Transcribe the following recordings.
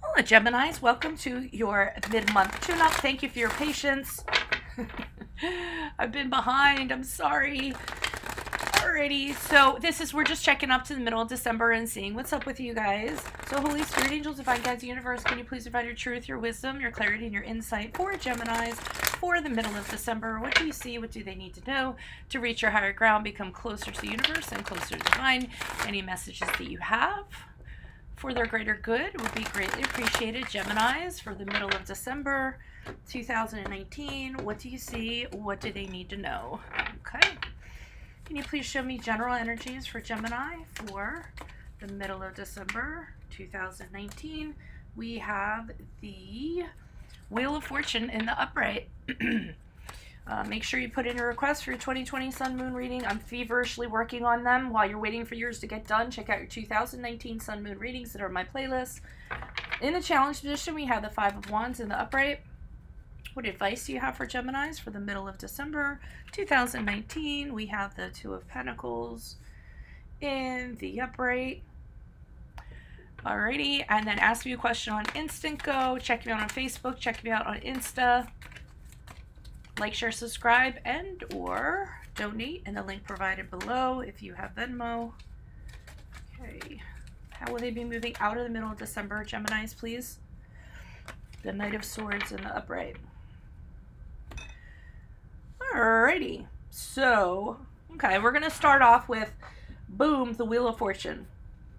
Hello, Geminis. Welcome to your mid-month tune-up. Thank you for your patience. I've been behind. I'm sorry. Alrighty, so we're just checking up to the middle of December and seeing what's up with you guys. So Holy Spirit, Angels, Divine Guides, Universe, can you please provide your truth, your wisdom, your clarity, and your insight for Geminis for the middle of December? What do you see? What do they need to know to reach your higher ground, become closer to the universe and closer to divine? Any messages that you have for their greater good would be greatly appreciated. Geminis, for the middle of December 2019, what do you see? What do they need to know? Okay. Can you please show me general energies for Gemini for the middle of December 2019? We have the Wheel of Fortune in the upright. Make sure you put in your request for your 2020 Sun Moon reading. I'm feverishly working on them. While you're waiting for yours to get done, check out your 2019 Sun Moon readings that are in my playlist. In the challenge position, we have the Five of Wands in the upright. What advice do you have for Geminis for the middle of December 2019? We have the Two of Pentacles in the upright. Alrighty, and then ask me a question on Instant Go. Check me out on Facebook. Check me out on Insta. Like, share, subscribe, and or donate in the link provided below if you have Venmo. Okay. How will they be moving out of the middle of December, Geminis, please? The Knight of Swords in the upright. Alrighty. So, okay, we're going to start off with, boom, the Wheel of Fortune.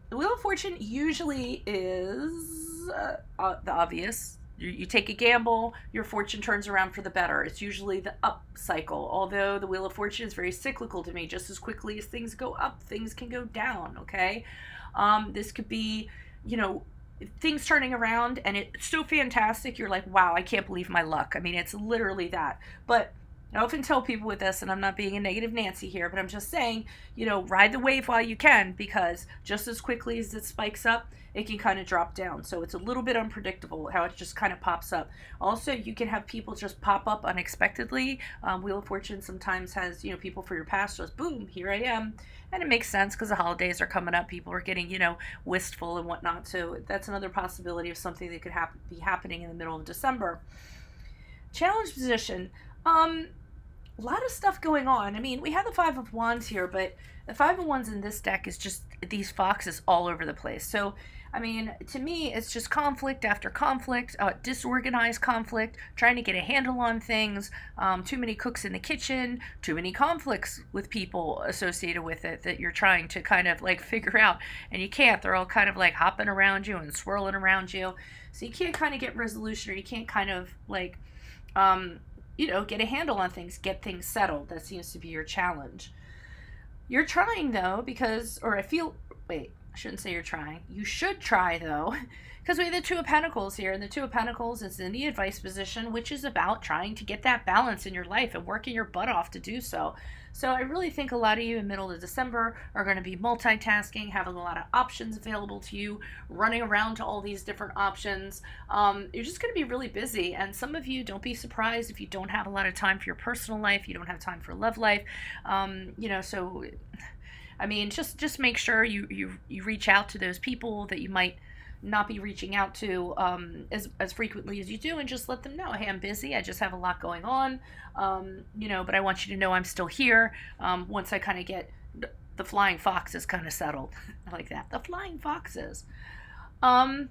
The Wheel of Fortune usually is the obvious. You take a gamble, your fortune turns around for the better. It's usually the up cycle, although the Wheel of Fortune is very cyclical to me. Just as quickly as things go up, things can go down, okay? This could be, things turning around, and it's so fantastic, you're like, wow, I can't believe my luck. I mean, it's literally that. But I often tell people with this, and I'm not being a negative Nancy here, but I'm just saying, ride the wave while you can, because just as quickly as it spikes up, it can kind of drop down. So it's a little bit unpredictable how it just kind of pops up. Also, you can have people just pop up unexpectedly. Wheel of Fortune sometimes has, people for your past, just boom, here I am. And it makes sense because the holidays are coming up. People are getting, wistful and whatnot. So that's another possibility of something that could be happening in the middle of December. Challenge position. A lot of stuff going on. I mean, we have the Five of Wands here, but the Five of Wands in this deck is just these foxes all over the place. So, I mean, to me, it's just conflict after conflict, disorganized conflict, trying to get a handle on things, too many cooks in the kitchen, too many conflicts with people associated with it that you're trying to kind of like figure out, and you can't. They're all kind of like hopping around you and swirling around you. So you can't kind of get resolution, or you can't kind of like, get a handle on things, get things settled. That seems to be your challenge. You're trying, though, I shouldn't say you're trying. You should try, though, because we have the Two of Pentacles here, and the Two of Pentacles is in the advice position, which is about trying to get that balance in your life and working your butt off to do so. So I really think a lot of you in middle of December are going to be multitasking, having a lot of options available to you, running around to all these different options. You're just going to be really busy, and some of you, don't be surprised if you don't have a lot of time for your personal life, you don't have time for love life, so I mean, just make sure you reach out to those people that you might not be reaching out to as frequently as you do, and just let them know, hey, I'm busy, I just have a lot going on, but I want you to know I'm still here once I kind of get the flying foxes kind of settled. I like that, the flying foxes. You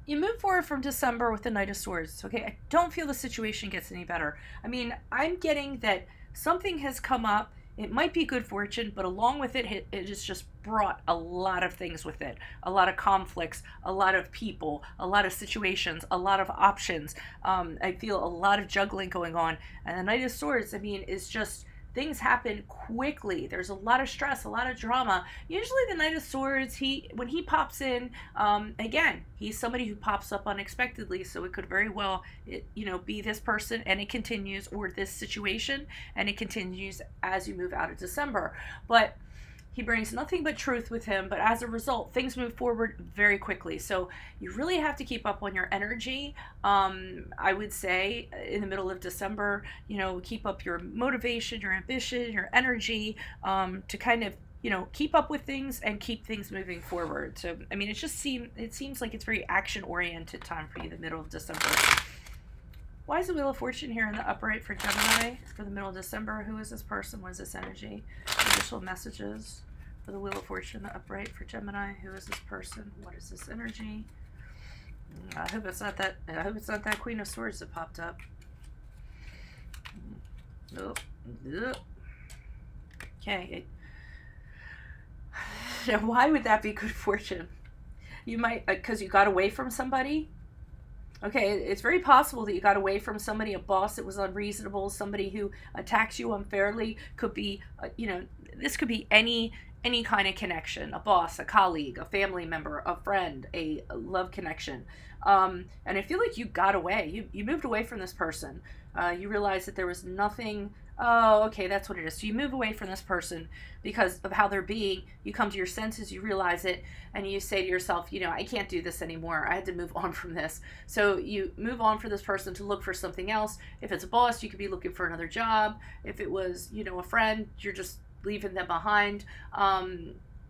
move forward from December with the Knight of Swords, okay? I don't feel the situation gets any better. I mean, I'm getting that something has come up. It might be good fortune, but along with it has just brought a lot of things with it. A lot of conflicts, a lot of people, a lot of situations, a lot of options. I feel a lot of juggling going on. And the Knight of Swords, I mean, is just, things happen quickly. There's a lot of stress, a lot of drama. Usually the Knight of Swords, when he pops in, again, he's somebody who pops up unexpectedly, so it could very well, be this person and it continues, or this situation and it continues as you move out of December. But he brings nothing but truth with him, but as a result, things move forward very quickly. So you really have to keep up on your energy. I would say in the middle of December, keep up your motivation, your ambition, your energy, to kind of keep up with things and keep things moving forward. So, I mean, it seems like it's very action-oriented time for you, the middle of December. Why is the Wheel of Fortune here in the upright for Gemini for the middle of December? Who is this person? What is this energy? Additional messages for the Wheel of Fortune in the upright for Gemini. Who is this person? What is this energy? I hope it's not that Queen of Swords that popped up. Okay. Why would that be good fortune? You might, because you got away from somebody. Okay, it's very possible that you got away from somebody, a boss that was unreasonable, somebody who attacks you unfairly. Could be, this could be any kind of connection, a boss, a colleague, a family member, a friend, a love connection. And I feel like you got away. You moved away from this person. You realized that there was nothing. Oh, okay, that's what it is. So you move away from this person because of how they're being. You come to your senses, you realize it, and you say to yourself, I can't do this anymore. I had to move on from this. So you move on for this person to look for something else. If it's a boss, you could be looking for another job. If it was, a friend, you're just leaving them behind.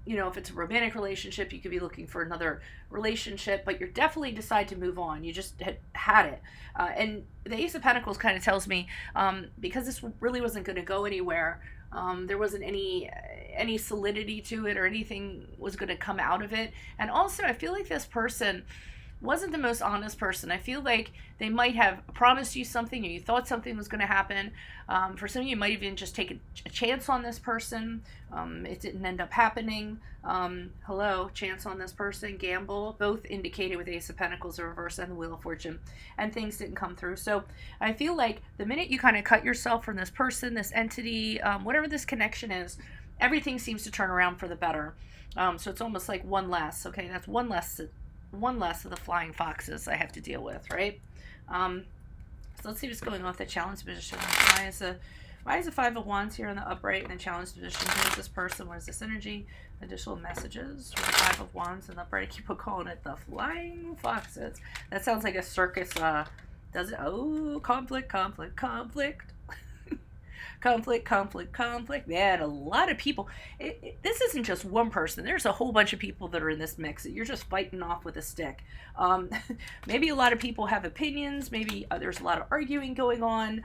If it's a romantic relationship, you could be looking for another relationship, but you're definitely decide to move on. You just had it. And the Ace of Pentacles kind of tells me, because this really wasn't going to go anywhere, there wasn't any solidity to it or anything was going to come out of it. And also, I feel like this person wasn't the most honest person. I feel like they might have promised you something or you thought something was going to happen. For some of you, might even just take a chance on this person. It didn't end up happening. Chance on this person, gamble, both indicated with Ace of Pentacles in reverse and the Wheel of Fortune, and things didn't come through. So I feel like the minute you kind of cut yourself from this person, this entity, whatever this connection is, everything seems to turn around for the better. So it's almost like one less. Okay, that's one less of the flying foxes I have to deal with, right? So let's see what's going on with the challenge position. Why is the Five of Wands here in the upright in the challenge position? Who is this person? What is this energy? Additional messages for the Five of Wands in the upright. I keep on calling it the flying foxes. That sounds like a circus. Does it? Oh, conflict. Conflict. Man, a lot of people. This isn't just one person. There's a whole bunch of people that are in this mix that you're just fighting off with a stick. Maybe a lot of people have opinions. Maybe there's a lot of arguing going on.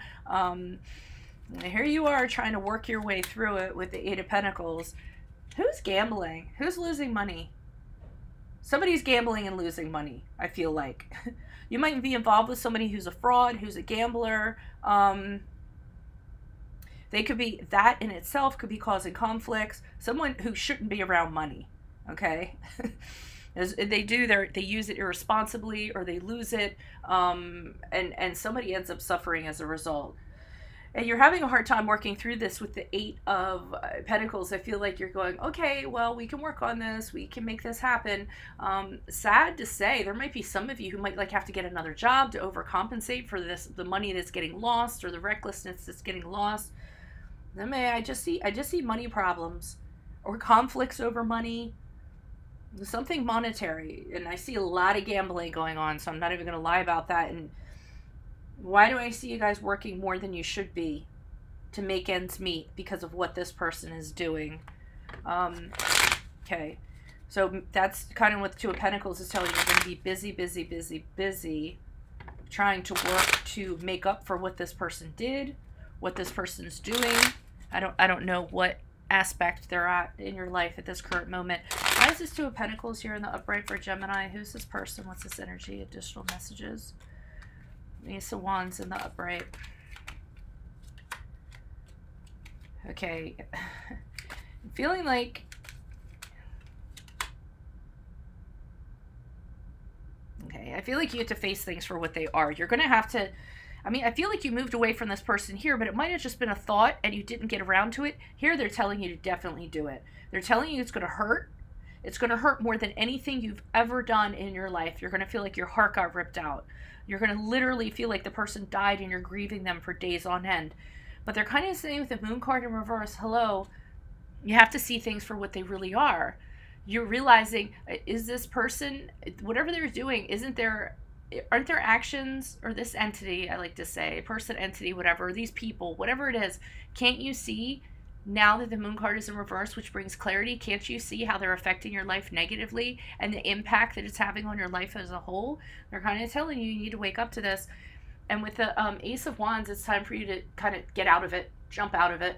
Here you are trying to work your way through it with the Eight of Pentacles. Who's gambling? Who's losing money? Somebody's gambling and losing money, I feel like. You might be involved with somebody who's a fraud, who's a gambler. They could be, that in itself could be causing conflicts. Someone who shouldn't be around money, okay? They use it irresponsibly or they lose it, and somebody ends up suffering as a result. And you're having a hard time working through this with the Eight of Pentacles. I feel like you're going, okay, well, we can work on this. We can make this happen. Sad to say, there might be some of you who might have to get another job to overcompensate for the money that's getting lost or the recklessness that's getting lost. I just see money problems or conflicts over money, something monetary. And I see a lot of gambling going on, so I'm not even going to lie about that. And why do I see you guys working more than you should be to make ends meet because of what this person is doing? Okay. So that's kind of what the Two of Pentacles is telling you. You're going to be busy trying to work to make up for what this person did, what this person is doing. I don't know what aspect they're at in your life at this current moment. Why is this Two of Pentacles here in the upright for Gemini? Who's this person? What's this energy? Additional messages. Ace of Wands in the upright. Okay. I'm feeling like... Okay, I feel like you have to face things for what they are. You're going to have to... I feel like you moved away from this person here, but it might have just been a thought and you didn't get around to it. Here, they're telling you to definitely do it. They're telling you it's going to hurt. It's going to hurt more than anything you've ever done in your life. You're going to feel like your heart got ripped out. You're going to literally feel like the person died and you're grieving them for days on end. But they're kind of saying with the Moon card in reverse, hello, you have to see things for what they really are. You're realizing, is this person, whatever they're doing, aren't their actions, or this entity, I like to say, person, entity, whatever, these people, whatever it is, can't you see Now that the moon card is in reverse, which brings clarity, can't you see how they're affecting your life negatively and the impact that it's having on your life as a whole? They're kind of telling you need to wake up to this. And with the Ace of Wands, it's time for you to kind of get out of it, jump out of it.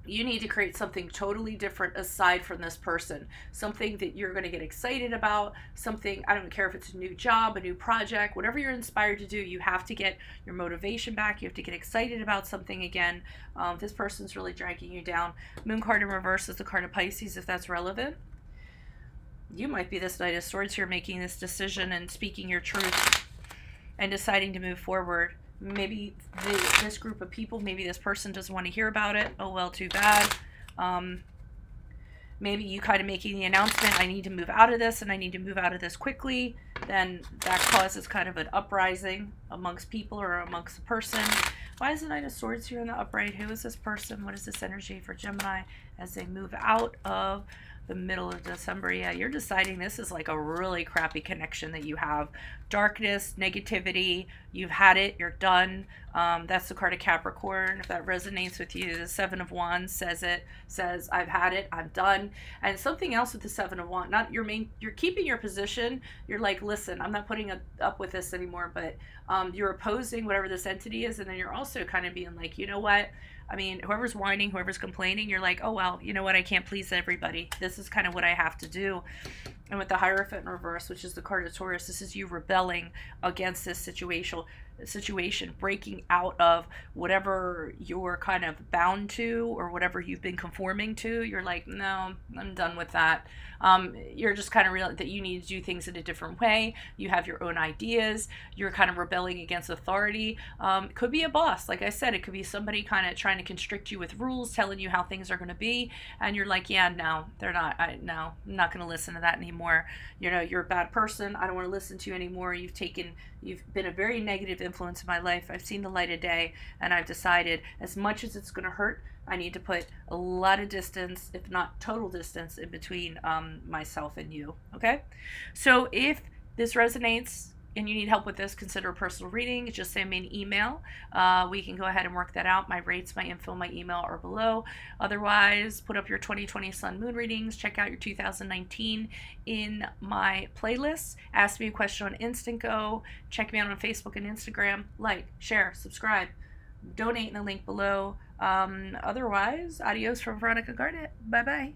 You need to create something totally different aside from this person. Something that you're going to get excited about. Something, I don't care if it's a new job, a new project, whatever you're inspired to do, you have to get your motivation back. You have to get excited about something again. This person's really dragging you down. Moon card in reverse is the card of Pisces, if that's relevant. You might be this Knight of Swords here, making this decision and speaking your truth and deciding to move forward. Maybe this group of people, maybe this person doesn't want to hear about it. Oh, well, too bad. Maybe you kind of making the announcement, I need to move out of this and I need to move out of this quickly. Then that causes kind of an uprising amongst people or amongst a person. Why is the Knight of Swords here in the upright? Who is this person? What is this energy for Gemini as they move out of the middle of December? Yeah, you're deciding this is like a really crappy connection that you have. Darkness, negativity, you've had it, you're done. That's the card of Capricorn. If that resonates with you, the Seven of Wands says I've had it, I'm done. And something else with the Seven of Wands, not your main, you're keeping your position. You're like, listen, I'm not putting up with this anymore, but you're opposing whatever this entity is. And then you're also kind of being like, you know what? I mean, whoever's whining, whoever's complaining, you're like, oh, well, you know what? I can't please everybody. This is kind of what I have to do. And with the Hierophant in reverse, which is the card of Taurus, this is you rebelling against this situation, breaking out of whatever you're kind of bound to or whatever you've been conforming to. You're like, no, I'm done with that. You're just kind of realizing that you need to do things in a different way. You have your own ideas. You're kind of rebelling against authority. It could be a boss. Like I said, it could be somebody kind of trying to constrict you with rules, telling you how things are going to be. And you're like, yeah, no, they're not. No, I'm not going to listen to that anymore. You know, you're a bad person. I don't want to listen to you anymore. You've been a very negative influence in my life. I've seen the light of day, and I've decided, as much as it's going to hurt, I need to put a lot of distance, if not total distance, in between myself and you. Okay? So if this resonates and you need help with this, consider a personal reading. Just send me an email. We can go ahead and work that out. My rates, my info, my email are below. Otherwise, put up your 2020 Sun Moon readings. Check out your 2019 in my playlist. Ask me a question on Instant Go. Check me out on Facebook and Instagram. Like, share, subscribe. Donate in the link below. Otherwise, adios from Veronica Garnett. Bye-bye.